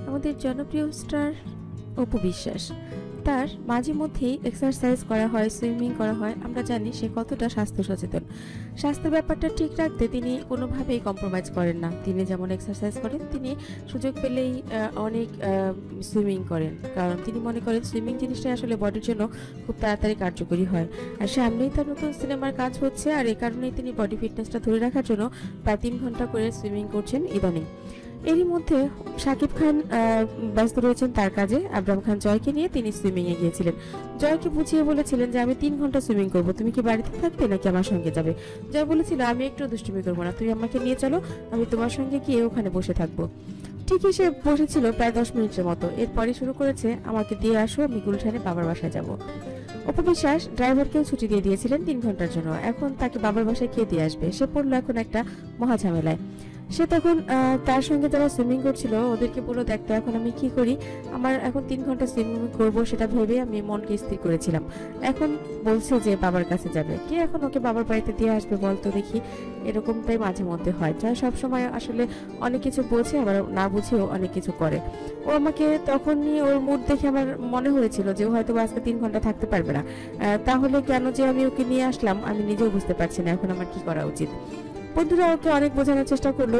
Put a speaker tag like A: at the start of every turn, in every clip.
A: আমাদের জনপ্রিয় স্টার অপু বিশ্বাস, তার মাঝে মধ্যেই এক্সারসাইজ করা হয়, সুইমিং করা হয়। আমরা জানি সে কতটা স্বাস্থ্য সচেতন। স্বাস্থ্য ব্যাপারটা ঠিক রাখতে তিনি কোনোভাবেই কম্প্রোমাইজ করেন না। তিনি যেমন এক্সারসাইজ করেন, তিনি সুযোগ পেলেই অনেক সুইমিং করেন, কারণ তিনি মনে করেন সুইমিং জিনিসটা আসলে বডির জন্য খুব তাড়াতাড়ি কার্যকরী হয়। আর সামনেই তার নতুন সিনেমার কাজ হচ্ছে, আর এই কারণেই তিনি বডি ফিটনেসটা ধরে রাখার জন্য প্রায় 3 ঘন্টা করে সুইমিং করছেন ইদানিং। এরই মধ্যে শাকিব খান ব্যস্ত রয়েছেন তার কাজে। আবরাম খান জয়কে নিয়ে তিনি সুইমিং এ গিয়েছিলেন। জয়কে বুঝিয়ে বলেছিলেন যে আমি 3 ঘন্টা সুইমিং করব, তুমি কি বাড়িতে থাকবে নাকি আমার সঙ্গে যাবে? জয় বলেছিল আমি একটু দুষ্টুমি করবো না, তুমি আমাকে নিয়ে চলো, আমি তোমার সঙ্গে গিয়ে ওখানে বসে থাকবো। ঠিকই সে বসেছিল প্রায় 10 মিনিটের মতো। এরপরে শুরু করেছে আমাকে দিয়ে আসো, আমি গুলশানে বাবার বাসায় যাব। অপু বিশ্বাস ড্রাইভারকেও ছুটি দিয়ে দিয়েছিলেন 3 ঘন্টার জন্য। এখন তাকে বাবার বাসায় কে দিয়ে আসবে? সে পড়লো এখন একটা মহা ঝামেলায়। সে তখন তার সঙ্গে যারা সুইমিং করছিল ওদেরকে বললো, দেখতো এখন আমি কি করি, আমার এখন 3 ঘন্টা সুইমিং করবো সেটা ভেবে আমি মনকে স্থির করেছিলাম। এখন বলছে যে বাবার কাছে যাবে। কে এখন ওকে বাবার বাড়িতে দিয়ে আসবে বলতো দেখি? এরকমটাই মাঝে মধ্যে হয়, যা সবসময় আসলে অনেক কিছু বোঝে, আবার না বুঝেও অনেক কিছু করে। ও আমাকে তখন নিয়ে ওর মুড দেখে আমার মনে হয়েছিল যে ও হয়তো আজকে 3 ঘন্টা থাকতে পারবে না। তাহলে কেন যে আমি ওকে নিয়ে আসলাম আমি নিজেও বুঝতে পারছি না এখন আমার কি করা উচিত। বন্ধুরা ওকে অনেক বোঝানোর চেষ্টা করলো,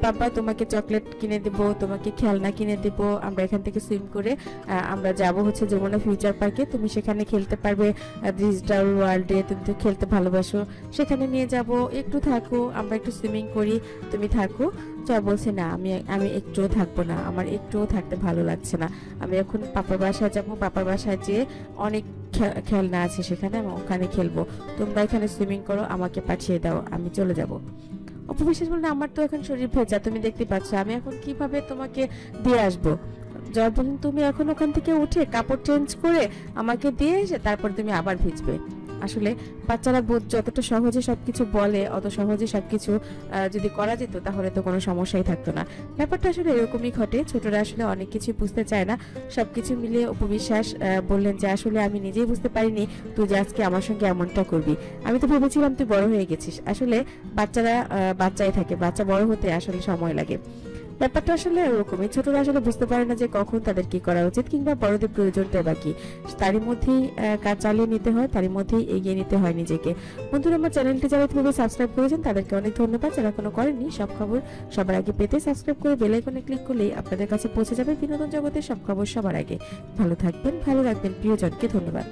A: বাবা তোমাকে চকলেট কিনে দেব, তোমাকে খেলনা কিনে দেব, আমরা এখান থেকে সুইম করে আমরা যাব হচ্ছে যমুনা ফিউচার পার্কে, তুমি সেখানে খেলতে পারবে, ডিজিটাল ওয়ার্ল্ডে তুমি তো খেলতে ভালোবাসো, সেখানে নিয়ে যাব, একটু থাকো, আমরা একটু সুইমিং করি, তুমি থাকো। জয় বলছে না, আমি একটুও থাকবো না, আমার একটুও থাকতে ভালো লাগছে না, আমি এখন পাপার বাসায় যাব, পাপার বাসায় যেয়ে অনেক খেলনা আছে সেখানে আমি ওখানে খেলবো, তোমরা এখানে সুইমিং করো, আমাকে পাঠিয়ে দাও, আমি চলে যাব। অপু বিশ্বাস বললেন আমার তো এখন শরীর ভেজা, তুমি দেখতে পাচ্ছ, আমি এখন কিভাবে তোমাকে দিয়ে আসবো? জয় বলেন তুমি এখন ওখান থেকে উঠে কাপড় চেঞ্জ করে আমাকে দিয়ে এসে তারপর তুমি আবার ভিজবে। আসলে বাচ্চারা যতটা সহজে সবকিছু বলে, অত সহজে সবকিছু যদি করা যেত তাহলে তো কোনো সমস্যাই থাকতো না। ব্যাপারটা আসলে এরকমই ঘটে, ছোটরা আসলে অনেক কিছু বুঝতে চায় না। সবকিছু মিলিয়ে অপু বিশ্বাস বললেন যে আসলে আমি নিজেই বুঝতে পারিনি তুই যে আজকে আমার সঙ্গে এমনটা করবি, আমি তো ভেবেছিলাম তুই বড় হয়ে গেছিস। আসলে বাচ্চারা বাচ্চাই থাকে, বাচ্চা বড় হতে আসলে সময় লাগে। ব্যাপারটা আসলে ওরকমই, ছোটরা আসলে বুঝতে পারে না যে কখন তাদের কি করা উচিত কিংবা বড়দের প্রয়োজনটা বা কি, তারই মধ্যেই কাজ চালিয়ে নিতে হয়, তারই মধ্যেই এগিয়ে নিতে হয় নিজেকে। বন্ধুরা আমার চ্যানেলটি যারা ইতিমধ্যে সাবস্ক্রাইব করেছেন তাদেরকে অনেক ধন্যবাদ, যারা কোনো করেননি সব খবর সবার আগে পেতে সাবস্ক্রাইব করে বেল আইকনে ক্লিক করলেই আপনাদের কাছে পৌঁছে যাবে বিনোদন জগতের সব খবর সবার আগে। ভালো থাকবেন, ভালো রাখবেন প্রিয়জনকে। ধন্যবাদ।